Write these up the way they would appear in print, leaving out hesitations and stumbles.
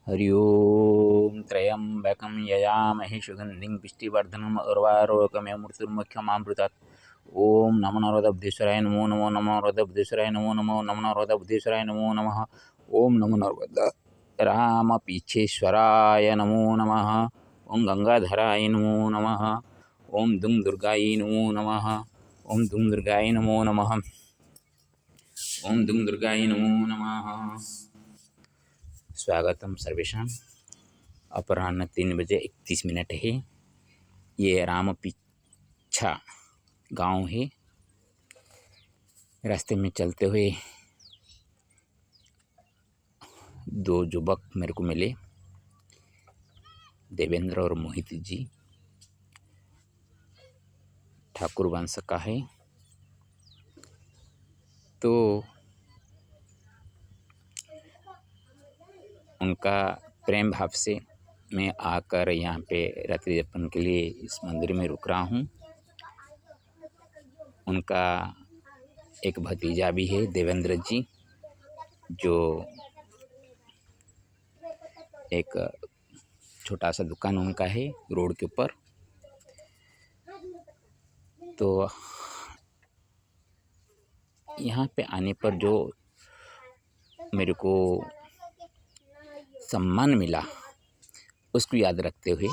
हरि ओम त्र्यंबकं यजामहे सुगंधिं पुष्टिवर्धनम् उर्वारुकमेव मृत्युर्मुक्षमामृतात्। ओम नमो नर्मदेश्वराय नमो नमो नमो नर्मदेश्वराय नमो नमो नमो नर्मदेश्वराय नमो नमः। ओम नमो नर्मदा रामपीछेश्वराय नमो नमः। ओम गंगाधराय नमो नमः। ओम दुम दुर्गाय नमो नमः। ओम दुम दुर्गाय नमो नमः। ओम दुम दुर्गाय नमो नमः। स्वागतम सर्वेषां। अपराह्न 3:31 है। ये रामपीछा गांव है। रास्ते में चलते हुए दो युवक मेरे को मिले, देवेंद्र और मोहित जी। ठाकुर वंश का है। तो उनका प्रेम भाव से मैं आकर यहाँ पे रात्रि यापन के लिए इस मंदिर में रुक रहा हूँ। उनका एक भतीजा भी है, देवेंद्र जी, जो एक छोटा सा दुकान उनका है रोड के ऊपर। तो यहाँ पे आने पर जो मेरे को सम्मान मिला उसको याद रखते हुए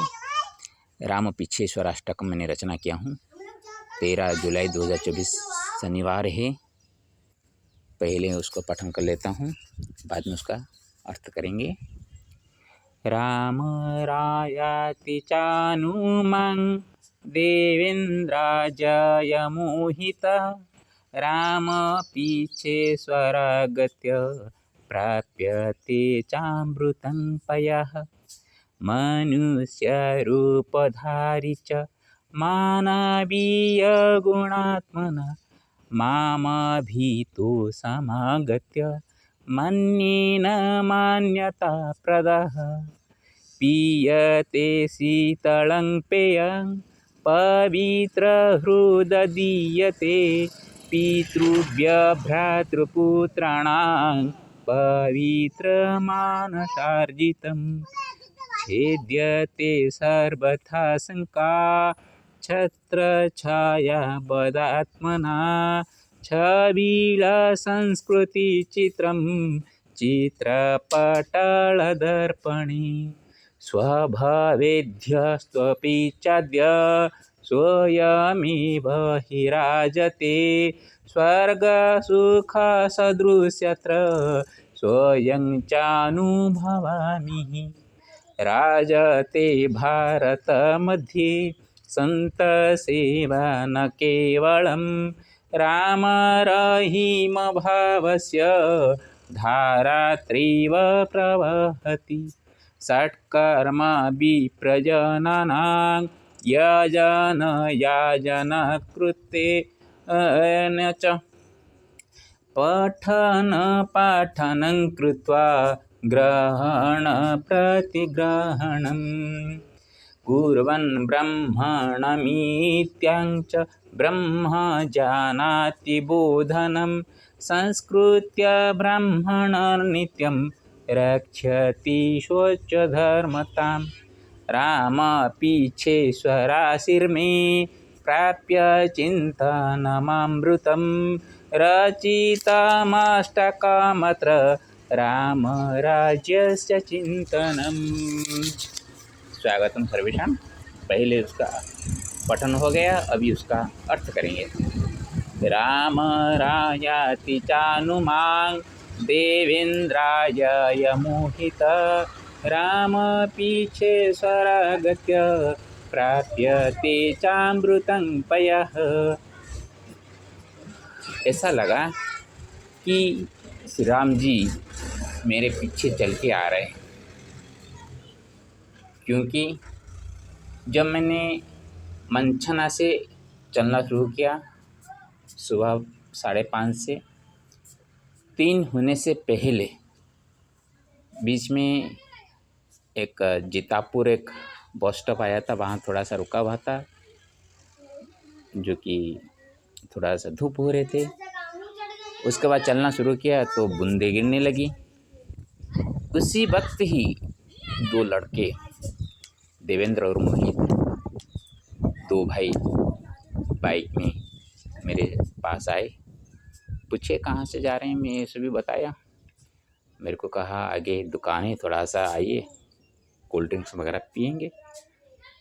रामपीछेश्वर अष्टकम मैंने रचना किया हूँ। 13 जुलाई 2024 शनिवार है। पहले उसको पठन कर लेता हूँ, बाद में उसका अर्थ करेंगे। राम रायाति चानुमं देवेन्द्राजय मोहितः। राम पीछेश्वरागत्य प्राप्यते चामृतं पयः। मनुष्यरूपधारी च मानवीयगुणात्मना मामभीतो समागत्य मन्येन मान्यताप्रदः। पीयते शीतलं पेयं पवित्रहृदीयते पितृभ्यः भ्रातृपुत्राणां पवित्रमानसार्जितं। छेद्यते सर्वथा शङ्का छत्रछाया बदात्मना। छबिलसंस्कृतिचित्रं चित्रपटलदर्पणे। स्वभावेद्यस्त्वपि चाद्य स्वयमेव हि राजते। स्वर्गसुखसदृशत्र स्वयं चानुभवामि। राजते भारतमध्ये सन्तसेवा न केवलं। रामरहीमभावस्य धारात्रैव प्रवहति। षट्कर्म विप्रजननां यजनयाजनकृते न च पठनं कृत्वा ग्रहणप्रतिग्रहणं कुर्वन् ब्रह्मणमित्यं च ब्रह्म जानाति बोधनं। संस्कृत्य ब्रह्मणर्नित्यं रक्षति स्वच्छधर्मताम्। रामपीछेश्वराशिर्मे प्राप्य चिन्तनममृतं। रचितमष्टकमत्र रामराज्यस्य चिन्तनम्। स्वागतम सर्वेषां। पहले उसका पठन हो गया, अभी उसका अर्थ करेंगे। राम रायाति चानुमां देवेन्द्राय मोहित। राम पीछेश्वरागत्य प्राप्यते चामृतं पयः। ऐसा लगा कि श्री राम जी मेरे पीछे चल के आ रहे हैं, क्योंकि जब मैंने मंछना से चलना शुरू किया सुबह 5:30 से 3 होने से पहले, बीच में एक जीतापुर एक बस स्टॉप आया था, वहाँ थोड़ा सा रुका हुआ था, जो कि थोड़ा सा धूप हो रहे थे। उसके बाद चलना शुरू किया तो बूंदें गिरने लगी। उसी वक्त ही दो लड़के देवेंद्र और मोहित, दो भाई बाइक में मेरे पास आए। पूछे कहाँ से जा रहे हैं, मैं ये सभी बताया। मेरे को कहा आगे दुकान है, थोड़ा सा आइए, कोल्ड ड्रिंक्स वगैरह पियेंगे।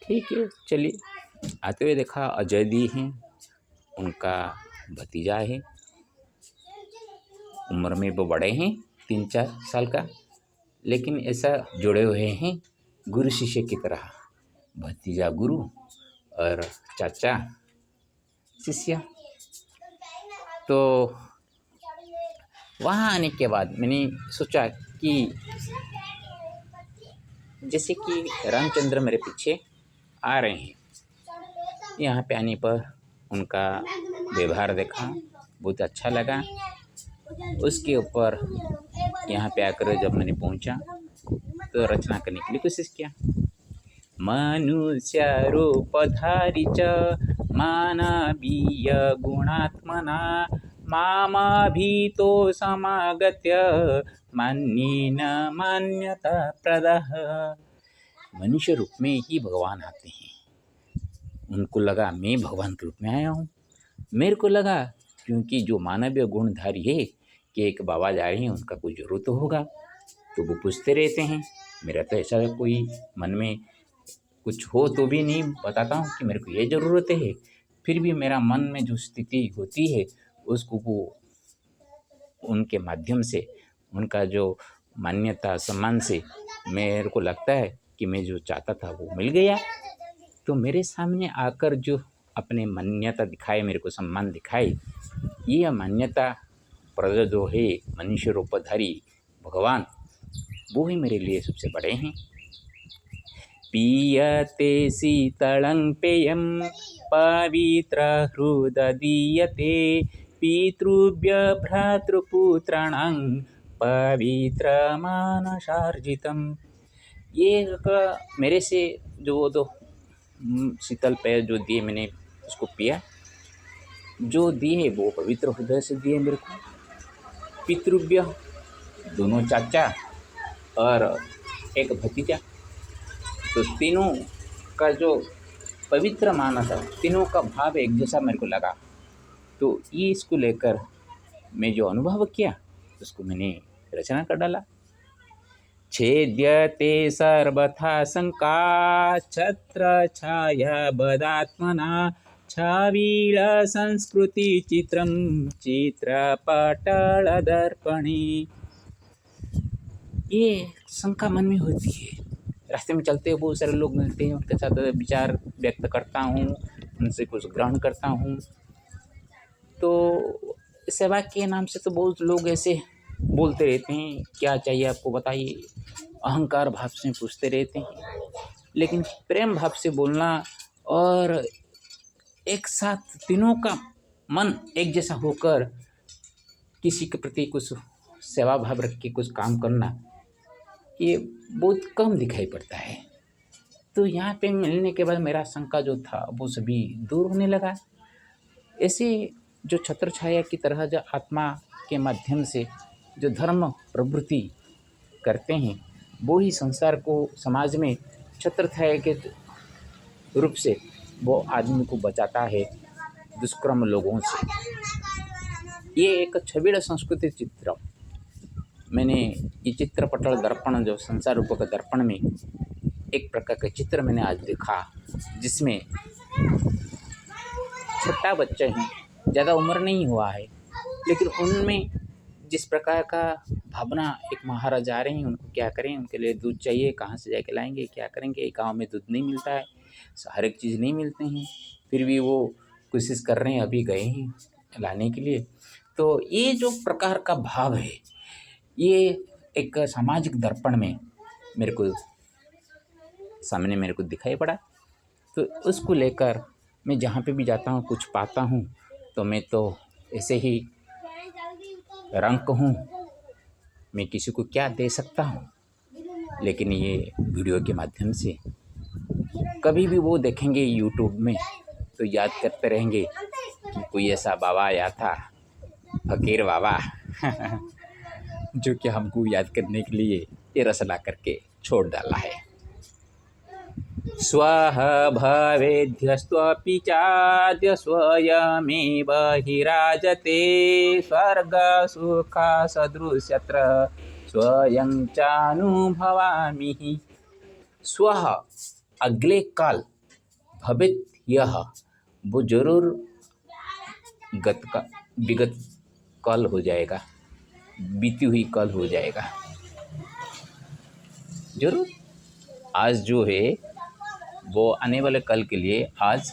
ठीक है चलिए। आते हुए देखा अजय दी हैं, उनका भतीजा है। उम्र में वो बड़े हैं 3-4 साल का, लेकिन ऐसा जुड़े हुए हैं गुरु शिष्य की तरह। भतीजा गुरु और चाचा शिष्य। तो वहाँ आने के बाद मैंने सोचा कि जैसे कि रामचंद्र मेरे पीछे आ रहे हैं, यहाँ पे आने पर उनका व्यवहार देखा, बहुत अच्छा लगा। उसके ऊपर यहाँ पे आकर जब मैंने पहुँचा तो रचना करने के लिए कोशिश किया। मनुष्य रूपधारी च मानवीय गुणात्मना मामाभीतो समागत्य मान्येन मान्यता प्रदः। मनुष्य रूप में ही भगवान आते हैं। उनको लगा मैं भगवान के रूप में आया हूँ। मेरे को लगा क्योंकि जो मानवीय गुणधारी है कि एक बाबा जा रहे हैं, उनका कोई ज़रूरत तो होगा, तो वो पूछते रहते हैं। मेरा तो ऐसा कोई मन में कुछ हो तो भी नहीं बताता हूँ कि मेरे को ये ज़रूरत है। फिर भी मेरा मन में जो स्थिति होती है उसको वो उनके माध्यम से, उनका जो मान्यता सम्मान से मेरे को लगता है कि मैं जो चाहता था वो मिल गया। तो मेरे सामने आकर जो अपने मान्यता दिखाए, मेरे को सम्मान दिखाए, ये मान्यता प्रद जो है मनुष्य रूपधारी भगवान, वो ही मेरे लिए सबसे बड़े हैं। पीयते शीतलं पेयं पवित्र हृदीयते पितृभ्य भ्रातृपुत्राणां पवित्रमानसार्जितं। ये मेरे से जो दो शीतल पेय जो दिए मैंने उसको पिया, जो दिए वो पवित्र हृदय से दिए मेरे को। पितृभ्य दोनों चाचा और एक भतीजा, तो तीनों का जो पवित्र माना था, तीनों का भाव एक जैसा मेरे को लगा। तो ये इसको लेकर मैं जो अनुभव किया उसको मैंने रचना कर डाला। छेद्यते सर्वथा शंका छत्र छाया बदात्मना छावील संस्कृति चित्रम चित्रपटल दर्पणी। ये शंका मन में होती है। रास्ते में चलते हुए बहुत सारे लोग मिलते हैं, उनके साथ विचार व्यक्त करता हूँ, उनसे कुछ ग्रहण करता हूँ। तो सेवा के नाम से तो बहुत लोग ऐसे बोलते रहते हैं, क्या चाहिए आपको बताइए, अहंकार भाव से पूछते रहते हैं। लेकिन प्रेम भाव से बोलना और एक साथ तीनों का मन एक जैसा होकर किसी के प्रति कुछ सेवा भाव रख के कुछ काम करना, ये बहुत कम दिखाई पड़ता है। तो यहाँ पे मिलने के बाद मेरा शंका जो था वो सभी दूर होने लगा। ऐसे जो छत्र छाया की तरह जो आत्मा के माध्यम से जो धर्म प्रवृत्ति करते हैं, वो ही संसार को, समाज में छत्र छाया के रूप से वो आदमी को बचाता है दुष्कर्म लोगों से। ये एक छविड़ संस्कृति चित्र मैंने, ये चित्रपटल दर्पण जो संसार रूपक दर्पण में एक प्रकार का चित्र मैंने आज देखा, जिसमें छोटा बच्चा है, ज़्यादा उम्र नहीं हुआ है, लेकिन उनमें जिस प्रकार का भावना, एक महाराज आ रहे हैं, उनको क्या करें, उनके लिए दूध चाहिए, कहाँ से जाके लाएंगे, क्या करेंगे, गांव में दूध नहीं मिलता है, हर एक चीज़ नहीं मिलते हैं, फिर भी वो कोशिश कर रहे हैं, अभी गए हैं लाने के लिए। तो ये जो प्रकार का भाव है, ये एक सामाजिक दर्पण में मेरे को सामने मेरे को दिखाई पड़ा। तो उसको लेकर मैं जहाँ पे भी जाता हूँ, कुछ पाता हूँ, तो मैं तो ऐसे ही रंक हूँ, मैं किसी को क्या दे सकता हूँ। लेकिन ये वीडियो के माध्यम से कभी भी वो देखेंगे यूट्यूब में तो याद करते रहेंगे कि कोई ऐसा बाबा आया था, फकीर बाबा जो कि हमको याद करने के लिए ये रस ला करके छोड़ डाला है। स्वः भवेद्यस्त्वपि चाद्य स्वयमेव हि राजते स्वर्गसुखसदृशत्र स्वयं चानुभवामि। स्वः अगले काल, भवित यह वो जरूर विगत कल हो जाएगा, बीती हुई कल हो जाएगा जरूर। आज जो है वो आने वाले कल के लिए आज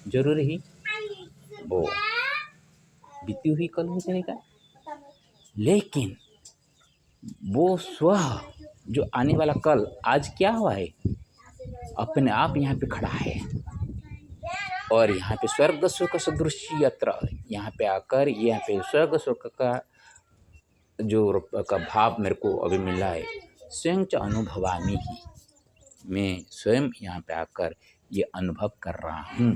जरूर ही वो बीती हुई कल हो जाएगा। लेकिन वो स्वः जो आने वाला कल आज क्या हुआ है, अपने आप यहाँ पे खड़ा है और यहाँ पे स्वर्ग सुख सदृश यत्र, यहाँ पे आकर यहाँ पे स्वर्ग सुख का जो का भाव मेरे को अभी मिला है, स्वयं च अनुभवामि ही, मैं स्वयं यहाँ पे आकर ये अनुभव कर रहा हूँ।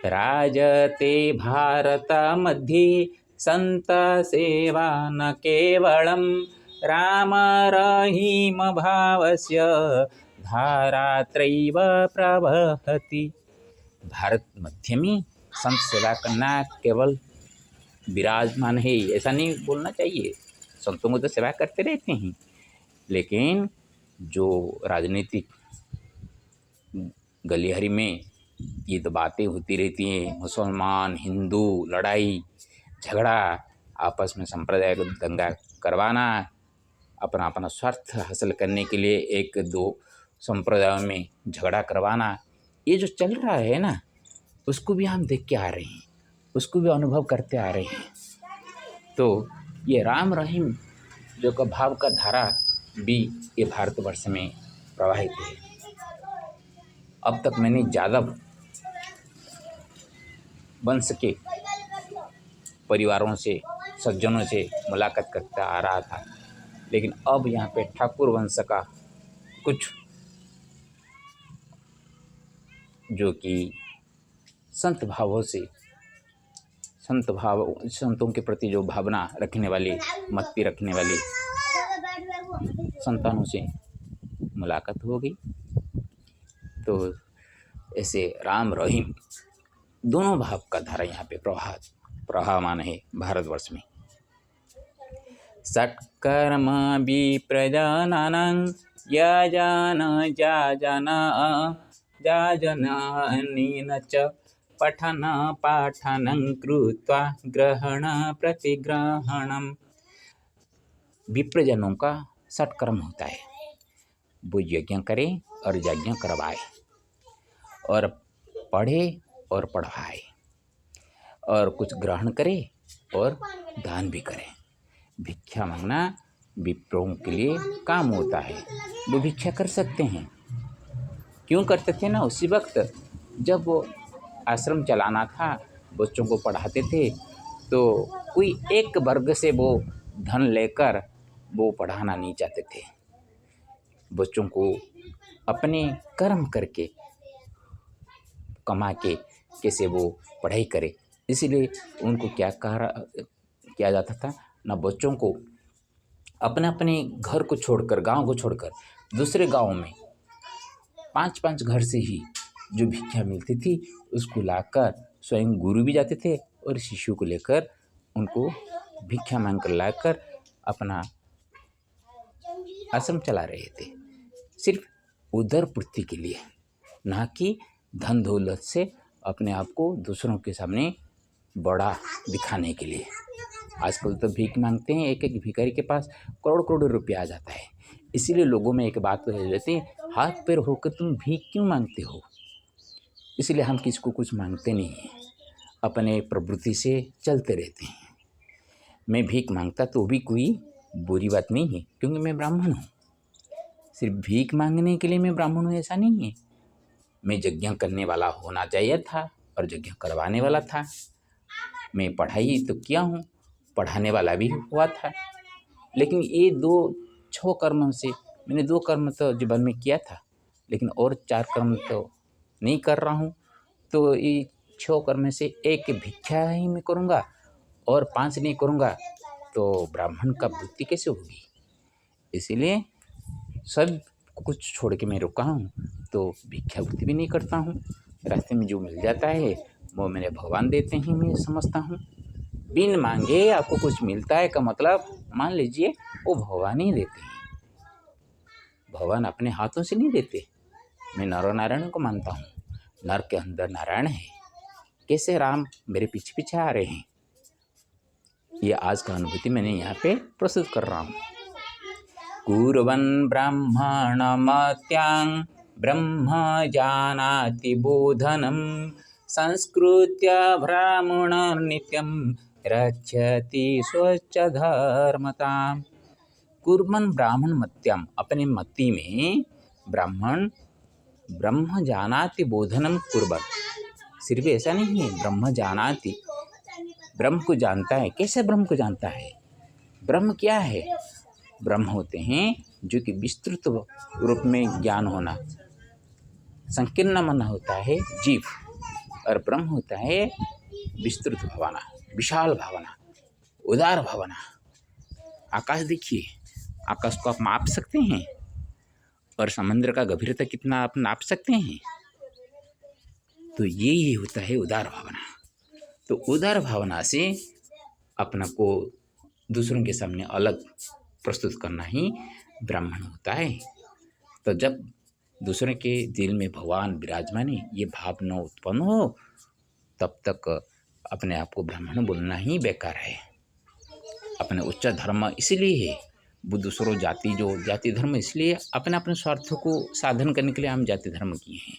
राजते भारत मध्ये संत सेवा न केवलम राम रहीम भावस्य धारात्रैव प्रवहति। भारत मध्य में संत सेवा करना केवल विराजमान है ऐसा नहीं बोलना चाहिए। संतों को तो सेवा करते रहते हैं, लेकिन जो राजनीतिक गलियारी में ये तो बातें होती रहती हैं, मुसलमान हिंदू लड़ाई झगड़ा, आपस में संप्रदाय को दंगा करवाना, अपना अपना स्वार्थ हासिल करने के लिए एक दो संप्रदायों में झगड़ा करवाना, ये जो चल रहा है ना, उसको भी हम देख के आ रहे हैं, उसको भी अनुभव करते आ रहे हैं। तो ये राम रहीम जो का भाव का धारा भी ये भारतवर्ष में प्रवाहित है। अब तक मैंने ज़्यादा वंश के परिवारों से सज्जनों से मुलाकात करता आ रहा था, लेकिन अब यहाँ पे ठाकुर वंश का कुछ जो कि संत भावों से संतों के प्रति जो भावना रखने वाले, मति रखने वाले संतानों से मुलाकात हो गई। तो ऐसे राम रहीम दोनों भाव का धारा यहाँ पे प्रवाहमान है भारतवर्ष में। सत्कर्म विप्रजननं जाजनेन च पठन पाठनं कृत्वा ग्रहण प्रतिग्रहणम। विप्रजनों का सत्कर्म होता है, वो यज्ञ करे और यज्ञ करवाए और पढ़े और पढ़वाए और कुछ ग्रहण करे और दान भी करे। भिक्षा मांगना विप्रों के लिए काम होता है, वो भिक्षा कर सकते हैं। क्यों करते थे ना, उसी वक्त जब वो आश्रम चलाना था, बच्चों को पढ़ाते थे, तो कोई एक वर्ग से वो धन लेकर वो पढ़ाना नहीं चाहते थे। बच्चों को अपने कर्म करके कमा के कैसे वो पढ़ाई करे, इसीलिए उनको क्या किया जाता था ना, बच्चों को अपने अपने घर को छोड़कर, गांव को छोड़कर दूसरे गांव में 5-5 घर से ही जो भिक्षा मिलती थी उसको लाकर स्वयं गुरु भी जाते थे और शिष्यों को लेकर उनको भिक्षा मांग कर लाकर अपना आश्रम चला रहे थे, सिर्फ उदर पूर्ति के लिए, ना कि धन दौलत से अपने आप को दूसरों के सामने बड़ा दिखाने के लिए। आजकल तो भीख मांगते हैं, एक एक भिखारी के पास करोड़ रुपया आ जाता है। इसीलिए लोगों में एक बात कह देते हैं, हाथ पैर होकर तुम भीख क्यों मांगते हो। इसलिए हम किसको कुछ मांगते नहीं हैं, अपने प्रवृत्ति से चलते रहते हैं। मैं भीख मांगता तो भी कोई बुरी बात नहीं है, क्योंकि मैं ब्राह्मण हूँ। सिर्फ भीख मांगने के लिए मैं ब्राह्मण हूँ ऐसा नहीं है। मैं यज्ञ करने वाला होना चाहिए था और यज्ञ करवाने वाला था। मैं पढ़ाई तो किया हूँ, पढ़ाने वाला भी हुआ था, लेकिन ये 6 कर्म से मैंने 2 कर्म तो जीवन में किया था, लेकिन और 4 कर्म तो नहीं कर रहा हूँ। तो ये 6 कर्म से एक भिक्षा ही मैं करूँगा और 5 नहीं करूँगा, तो ब्राह्मण का वृत्ति कैसे होगी। इसीलिए सब कुछ छोड़ के मैं रुका हूँ, तो भिक्षावृत्ति भी नहीं करता हूँ। रास्ते में जो मिल जाता है वो मेरे भगवान देते हैं, मैं समझता हूँ। बिन मांगे आपको कुछ मिलता है का मतलब मान लीजिए वो भगवान ही देते हैं, भगवान अपने हाथों से नहीं देते। मैं नर नारायण को मानता हूँ, नर के अंदर नारायण है। कैसे राम मेरे पीछे पीछे आ रहे हैं, ये आज का अनुभूति मैंने यहाँ पे प्रस्तुत कर रहा हूँ। कुर्वन् ब्राह्मणमत्यां ब्रह्म जानाति बोधनं संस्कृत्य ब्राह्मण नित्यं रक्षति स्वच्छ धर्मताम्। कुर्वन् ब्राह्मण मत्याम, अपने मति में ब्राह्मण ब्रह्म जानाति बोधनम कुर्वन्, सिर्फ ऐसा नहीं है, ब्रह्म जानाति, ब्रह्म को जानता है। कैसे ब्रह्म को जानता है? ब्रह्म क्या है? ब्रह्म होते हैं जो कि विस्तृत रूप में ज्ञान होना, संकीर्ण मन होता है जीव, और ब्रह्म होता है विस्तृत भावना, विशाल भावना, उदार भावना। आकाश देखिए, आकाश को आप माप सकते हैं, और समुद्र का गभीरता कितना आप नाप सकते हैं? तो यही होता है उदार भावना। तो उदार भावना से अपना को दूसरों के सामने अलग प्रस्तुत करना ही ब्राह्मण होता है। तो जब दूसरे के दिल में भगवान विराजमान है, ये भाव न उत्पन्न हो, तब तक अपने आप को ब्राह्मण बोलना ही बेकार है। अपने उच्च धर्म इसलिए है, वो दूसरों जाति धर्म इसलिए अपने स्वार्थों को साधन करने के लिए हम जाति धर्म किए हैं।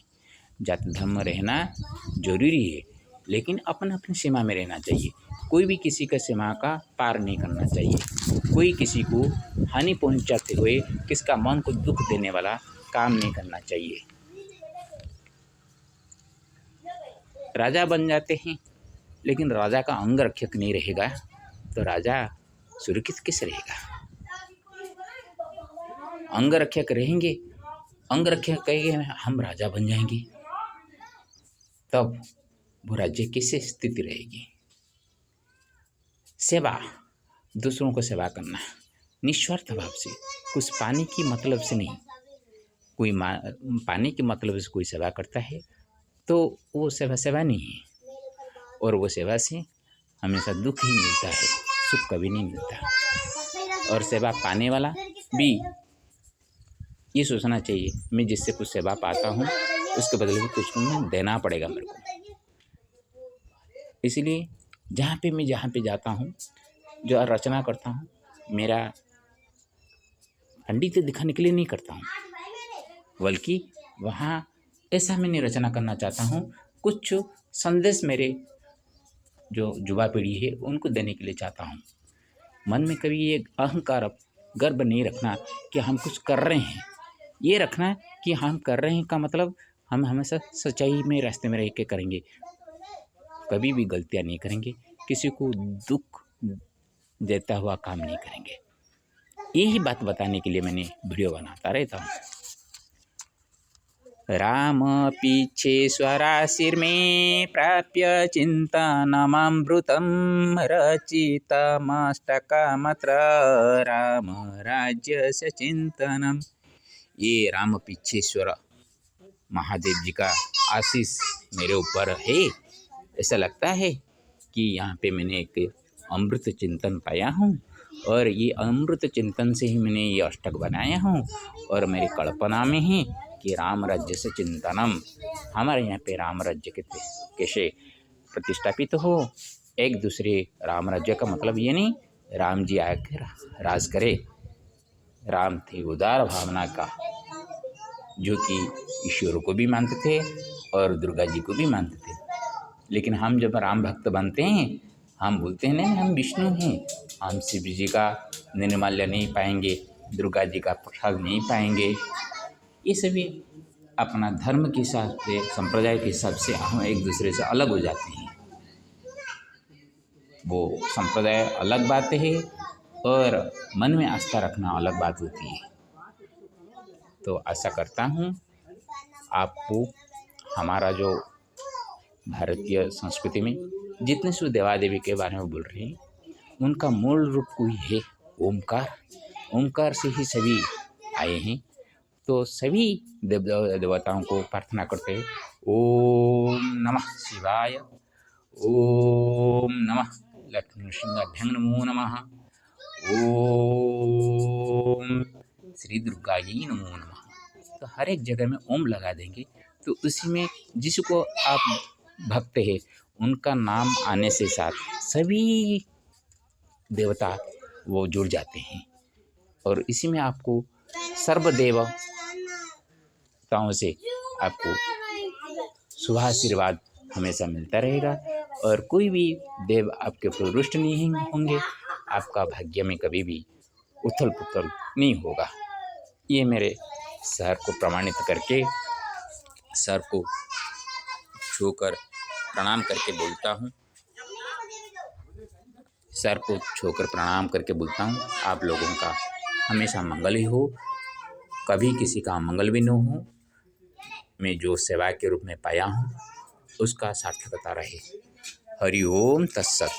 जाति धर्म रहना जरूरी है, लेकिन अपनी सीमा में रहना चाहिए। कोई भी किसी का सीमा का पार नहीं करना चाहिए। कोई किसी को हानि पहुंचाते हुए किसका मन को दुख देने वाला काम नहीं करना चाहिए। राजा बन जाते हैं, लेकिन राजा का अंगरक्षक नहीं रहेगा तो राजा सुरक्षित कैसे रहेगा? अंगरक्षक रहेंगे, अंगरक्षक कहेंगे हम राजा बन जाएंगे, तब वो राज्य कैसे स्थिति रहेगी? सेवा, दूसरों को सेवा करना निस्वार्थ भाव से, कुछ पाने की मतलब से नहीं। कोई पाने के मतलब से कोई सेवा करता है तो वो सेवा नहीं है, और वो सेवा से हमेशा दुख ही मिलता है, सुख कभी नहीं मिलता। और सेवा पाने वाला भी ये सोचना चाहिए, मैं जिससे कुछ सेवा पाता हूँ उसके बदले में कुछ मैं देना पड़ेगा मेरे को। इसलिए जहाँ पे जाता हूँ, जो रचना करता हूँ, मेरा पंडित दिखाने के लिए नहीं करता हूँ, बल्कि वहाँ ऐसा मैंने रचना करना चाहता हूँ, कुछ संदेश मेरे जो युवा पीढ़ी है उनको देने के लिए चाहता हूँ। मन में कभी ये अहंकार गर्व नहीं रखना कि हम कुछ कर रहे हैं, ये रखना कि हम कर रहे हैं का मतलब हम हमेशा सच्चाई में रास्ते में रह के करेंगे, कभी भी गलतियाँ नहीं करेंगे, किसी को दुख देता हुआ काम नहीं करेंगे। यही बात बताने के लिए मैंने वीडियो बनाता रहता हूँ। राम पीछे स्वराशिर में प्राप्य चिंतनमृतं रचितमष्टकमत्र राम राज्यस्य चिंतनम। ये राम पीछेश्वर महादेव जी का आशीष मेरे ऊपर है। ऐसा लगता है कि यहाँ पे मैंने एक अमृत चिंतन पाया हूँ, और ये अमृत चिंतन से ही मैंने ये अष्टक बनाया हूँ, और मेरी कल्पना में है कि राम राज्य से चिंतनम, हमारे यहाँ पे राम राज्य कैसे प्रतिष्ठापित हो। एक दूसरे राम राज्य का मतलब ये नहीं राम जी आकर राज करे। राम थे उदार भावना का, जो कि ईश्वर को भी मानते थे और दुर्गा जी को भी मानते थे। लेकिन हम जब राम भक्त बनते हैं, हम बोलते हैं नहीं हम विष्णु हैं, हम शिव जी का निर्माल्य नहीं पाएंगे, दुर्गा जी का प्रसाद नहीं पाएंगे। ये सभी अपना धर्म के हिसाब से, संप्रदाय के हिसाब से हम एक दूसरे से अलग हो जाते हैं। वो संप्रदाय अलग बात है और मन में आस्था रखना अलग बात होती है। तो आशा करता हूँ आपको हमारा जो भारतीय संस्कृति में जितने सु देवा देवी के बारे में बोल रहे हैं, उनका मूल रूप कोई है ओमकार, ओंकार से ही सभी आए हैं। तो सभी देवताओं को प्रार्थना करते हैं, ओम नमः शिवाय, ओम नमः लक्ष्मी नृसिंहाभ्यं नमो नमः, ओम श्री दुर्गायै नमो नमः। तो हर एक जगह में ओम लगा देंगे तो उसी में जिसको आप भक्त है उनका नाम आने से साथ सभी देवता वो जुड़ जाते हैं। और इसी में आपको सर्वदेवताओं से आपको शुभ आशीर्वाद हमेशा मिलता रहेगा और कोई भी देव आपके ऊपर रुष्ट नहीं होंगे। आपका भाग्य में कभी भी उथल पुथल नहीं होगा। ये मेरे सर को प्रमाणित करके सर को छूकर प्रणाम करके बोलता हूँ, सर को छूकर प्रणाम करके बोलता हूँ, आप लोगों का हमेशा मंगल ही हो, कभी किसी का मंगल भी न हो। मैं जो सेवा के रूप में पाया हूँ उसका सार्थकता रहे। हरि ओम तत्सत।